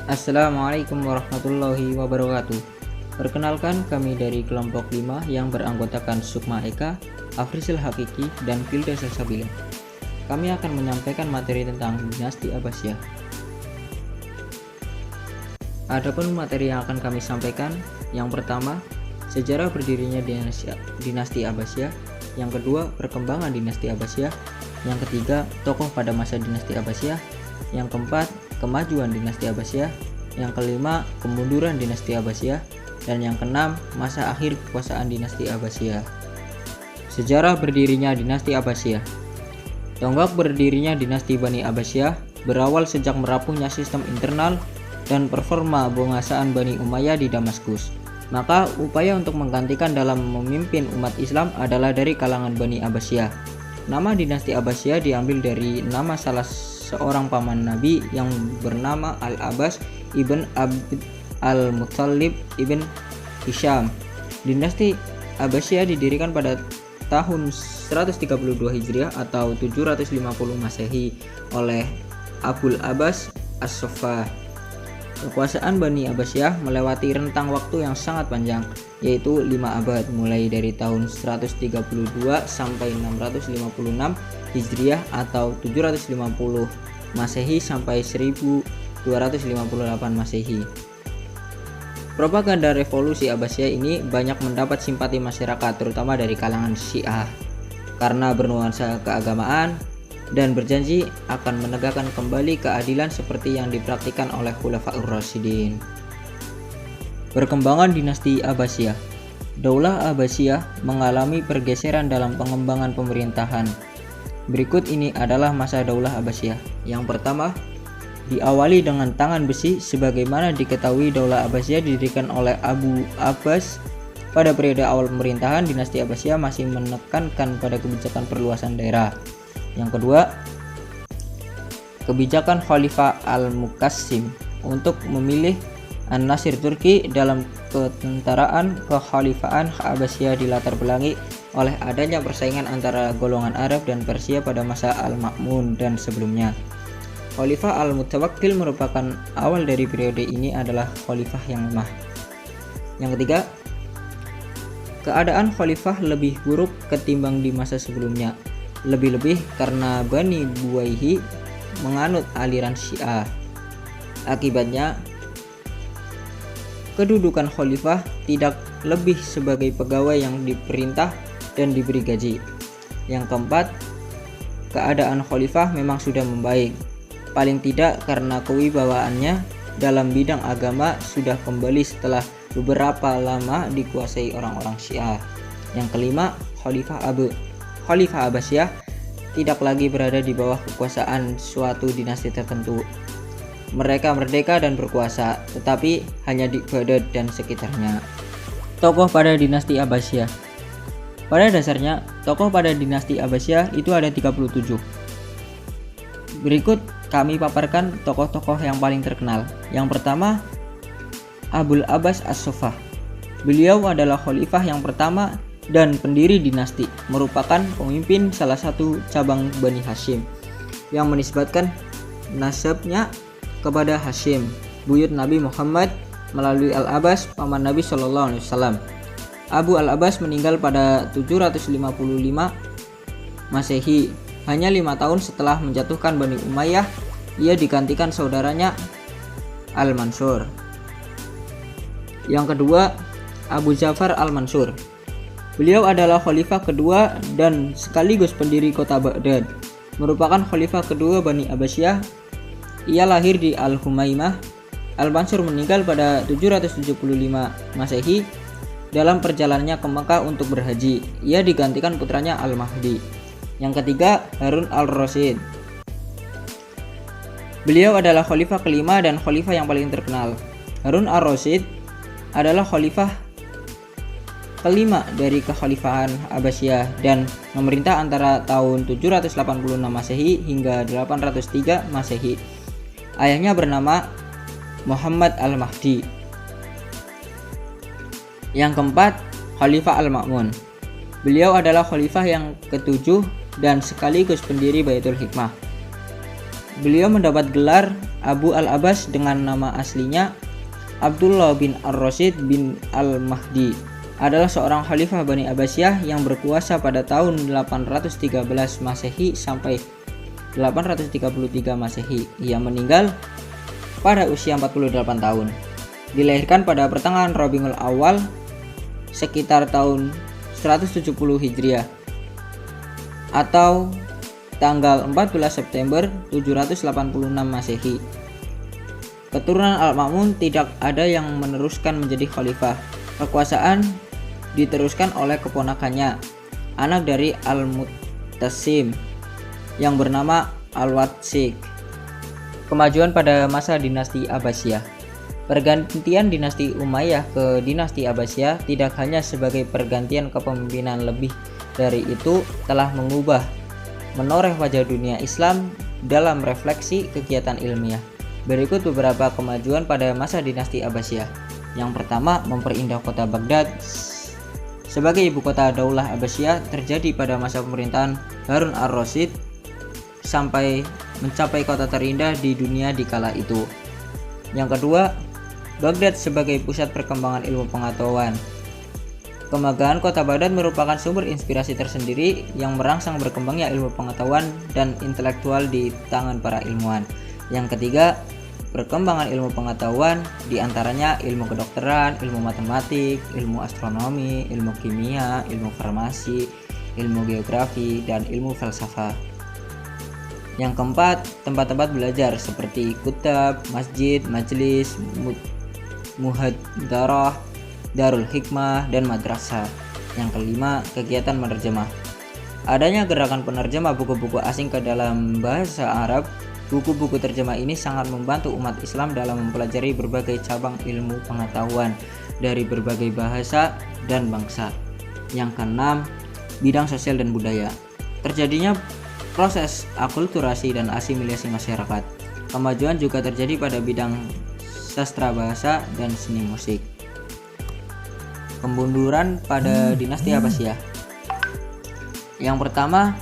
Assalamualaikum warahmatullahi wabarakatuh. Perkenalkan, kami dari kelompok 5 yang beranggotakan Sukma Eka, Afrisil Hakiki, dan Filda Salsabila. Kami akan menyampaikan materi tentang dinasti Abbasiyah. Adapun materi yang akan kami sampaikan, yang pertama, sejarah berdirinya dinasti Abbasiyah. Yang kedua, perkembangan dinasti Abbasiyah. Yang ketiga, tokoh pada masa dinasti Abbasiyah. Yang keempat, kemajuan dinasti Abbasiyah. Yang kelima, kemunduran dinasti Abbasiyah. Dan yang keenam, masa akhir kekuasaan dinasti Abbasiyah. Sejarah berdirinya dinasti Abbasiyah. Tonggak berdirinya dinasti Bani Abbasiyah berawal sejak merapuhnya sistem internal dan performa penguasaan Bani Umayyah di Damaskus. Maka upaya untuk menggantikan dalam memimpin umat Islam adalah dari kalangan Bani Abbasiyah. Nama dinasti Abbasiyah diambil dari nama salah seorang paman Nabi yang bernama Al-Abbas ibn Abd al-Muttalib ibn Hisham. Dinasti Abbasiyah didirikan pada tahun 132 Hijriah atau 750 Masehi oleh Abul Abbas As-Saffah. Kekuasaan Bani Abbasiyah melewati rentang waktu yang sangat panjang, yaitu 5 abad, mulai dari tahun 132 sampai 656 Hijriah atau 750 Masehi sampai 1258 Masehi. Propaganda revolusi Abbasiyah ini banyak mendapat simpati masyarakat, terutama dari kalangan Syiah, karena bernuansa keagamaan dan berjanji akan menegakkan kembali keadilan seperti yang dipraktikkan oleh Khulafaur Rasyidin. Perkembangan dinasti Abbasiyah. Daulah Abbasiyah mengalami pergeseran dalam pengembangan pemerintahan. Berikut ini adalah masa Daulah Abbasiyah. Yang pertama, diawali dengan tangan besi. Sebagaimana diketahui, Daulah Abbasiyah didirikan oleh Abu Abbas. Pada periode awal pemerintahan, dinasti Abbasiyah masih menekankan pada kebijakan perluasan daerah. Yang kedua, kebijakan Khalifah Al-Muqassim untuk memilih An-Nasir Turki dalam ketentaraan kekhalifahan Abbasiyah dilatar belakangi oleh adanya persaingan antara golongan Arab dan Persia pada masa Al-Ma'mun dan sebelumnya. Khalifah Al-Mutawakkil merupakan awal dari periode ini adalah khalifah yang lemah. Yang ketiga, keadaan khalifah lebih buruk ketimbang di masa sebelumnya, lebih-lebih karena Bani Buwayhi menganut aliran Syiah. Akibatnya, kedudukan khalifah tidak lebih sebagai pegawai yang diperintah dan diberi gaji. Yang keempat, keadaan khalifah memang sudah membaik, paling tidak karena kewibawaannya dalam bidang agama sudah kembali setelah beberapa lama dikuasai orang-orang Syiah. Yang kelima, Khalifah Abbasiyah tidak lagi berada di bawah kekuasaan suatu dinasti tertentu. Mereka merdeka dan berkuasa, tetapi hanya di Baghdad dan sekitarnya. Tokoh pada dinasti Abbasiyah. Pada dasarnya, tokoh pada dinasti Abbasiyah itu ada 37. Berikut kami paparkan tokoh-tokoh yang paling terkenal. Yang pertama, Abul Abbas As-Saffah. Beliau adalah khalifah yang pertama dan pendiri dinasti, merupakan pemimpin salah satu cabang Bani Hashim yang menisbatkan nasabnya kepada Hashim, buyut Nabi Muhammad melalui Al-Abbas, paman Nabi SAW. Abu Al-Abbas meninggal pada 755 Masehi. Hanya 5 tahun setelah menjatuhkan Bani Umayyah, ia digantikan saudaranya Al-Mansur. Yang kedua, Abu Ja'far Al-Mansur. Beliau adalah khalifah kedua dan sekaligus pendiri kota Baghdad. Merupakan khalifah kedua Bani Abbasiyah. Ia lahir di Al-Humaimah. Al-Mansur meninggal pada 775 Masehi dalam perjalanannya ke Mekah untuk berhaji. Ia digantikan putranya Al-Mahdi. Yang ketiga, Harun Al-Rasyid. Beliau adalah khalifah kelima dan khalifah yang paling terkenal. Harun Al-Rasyid adalah khalifah kelima dari kekhalifahan Abbasiyah dan memerintah antara tahun 786 Masehi hingga 803 Masehi. Ayahnya bernama Muhammad Al-Mahdi. Yang keempat, Khalifah Al-Ma'mun. Beliau adalah khalifah yang ketujuh dan sekaligus pendiri Baitul Hikmah. Beliau mendapat gelar Abu al-Abbas dengan nama aslinya Abdullah bin Ar-Rasyid bin Al-Mahdi. Adalah seorang khalifah Bani Abbasiyah yang berkuasa pada tahun 813 Masehi sampai 833 Masehi. Ia meninggal pada usia 48 tahun. Dilahirkan pada pertengahan Rabiul Awal sekitar tahun 170 Hijriah atau tanggal 14 September 786 Masehi. Keturunan Al-Ma'mun tidak ada yang meneruskan menjadi khalifah. Kekuasaan diteruskan oleh keponakannya, anak dari Al-Muttasim yang bernama Al-Watsik. Kemajuan pada masa dinasti Abbasiyah. Pergantian dinasti Umayyah ke dinasti Abbasiyah tidak hanya sebagai pergantian kepemimpinan, lebih dari itu telah mengubah menoreh wajah dunia Islam dalam refleksi kegiatan ilmiah. Berikut beberapa kemajuan pada masa dinasti Abbasiyah. Yang pertama, memperindah kota Baghdad sebagai ibu kota Daulah Abbasiyah terjadi pada masa pemerintahan Harun ar-Rasyid sampai mencapai kota terindah di dunia di kala itu. Yang kedua, Baghdad sebagai pusat perkembangan ilmu pengetahuan. Kemegahan kota Baghdad merupakan sumber inspirasi tersendiri yang merangsang berkembangnya ilmu pengetahuan dan intelektual di tangan para ilmuwan. Yang ketiga, perkembangan ilmu pengetahuan diantaranya ilmu kedokteran, ilmu matematik, ilmu astronomi, ilmu kimia, ilmu farmasi, ilmu geografi, dan ilmu falsafah. Yang keempat, tempat-tempat belajar seperti kutab, masjid, majelis, muhadarah, darul hikmah, dan madrasah. Yang kelima, kegiatan menerjemah. Adanya gerakan penerjemah buku-buku asing ke dalam bahasa Arab. Buku-buku terjemah ini sangat membantu umat Islam dalam mempelajari berbagai cabang ilmu pengetahuan dari berbagai bahasa dan bangsa. Yang keenam, bidang sosial dan budaya. Terjadinya proses akulturasi dan asimilasi masyarakat. Kemajuan juga terjadi pada bidang sastra bahasa dan seni musik. Kemunduran pada dinasti Abbasiyah. Yang pertama,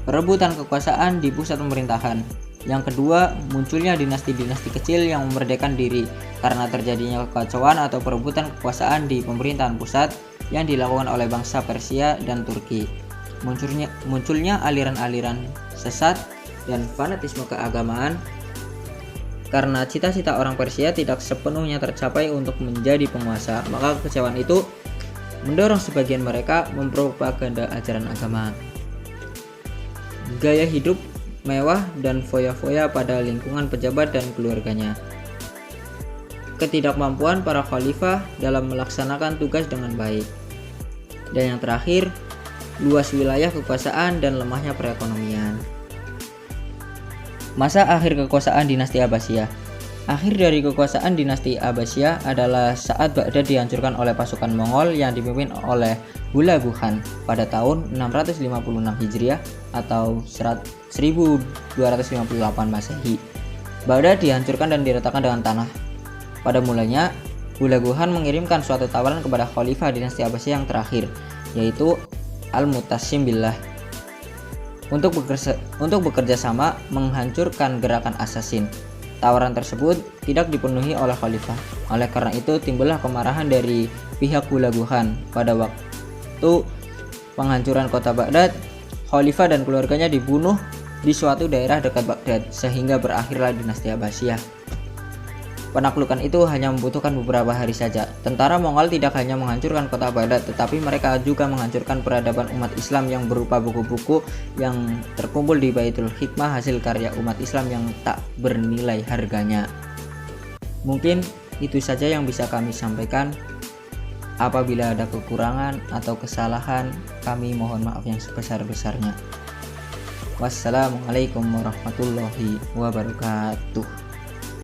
perebutan kekuasaan di pusat pemerintahan. Yang kedua, munculnya dinasti-dinasti kecil yang memerdekakan diri karena terjadinya kekacauan atau perebutan kekuasaan di pemerintahan pusat yang dilakukan oleh bangsa Persia dan Turki. Munculnya aliran-aliran sesat dan fanatisme keagamaan karena cita-cita orang Persia tidak sepenuhnya tercapai untuk menjadi penguasa, maka kekecewaan itu mendorong sebagian mereka mempropaganda ajaran agama. Gaya hidup mewah dan foya-foya pada lingkungan pejabat dan keluarganya. Ketidakmampuan para khalifah dalam melaksanakan tugas dengan baik. Dan yang terakhir, luas wilayah kekuasaan dan lemahnya perekonomian. Masa akhir kekuasaan dinasti Abbasiyah. Akhir dari kekuasaan dinasti Abbasiyah adalah saat Baghdad dihancurkan oleh pasukan Mongol yang dipimpin oleh Hulagu Khan pada tahun 656 Hijriah atau 1258 Masehi. Baghdad dihancurkan dan diratakan dengan tanah. Pada mulanya, Hulagu Khan mengirimkan suatu tawaran kepada khalifah dinasti Abbasiyah yang terakhir, yaitu Al-Muttasim Billah, untuk bekerja sama menghancurkan gerakan assassin. Tawaran tersebut tidak dipenuhi oleh khalifah. Oleh karena itu timbullah kemarahan dari pihak Hulagu Khan. Pada waktu penghancuran kota Baghdad, khalifah dan keluarganya dibunuh di suatu daerah dekat Baghdad sehingga berakhirlah dinasti Abbasiyah. Penaklukan itu hanya membutuhkan beberapa hari saja. Tentara Mongol tidak hanya menghancurkan kota Baghdad, tetapi mereka juga menghancurkan peradaban umat Islam yang berupa buku-buku yang terkumpul di Baitul Hikmah, hasil karya umat Islam yang tak bernilai harganya. Mungkin itu saja yang bisa kami sampaikan. Apabila ada kekurangan atau kesalahan, kami mohon maaf yang sebesar-besarnya. Wassalamualaikum warahmatullahi wabarakatuh.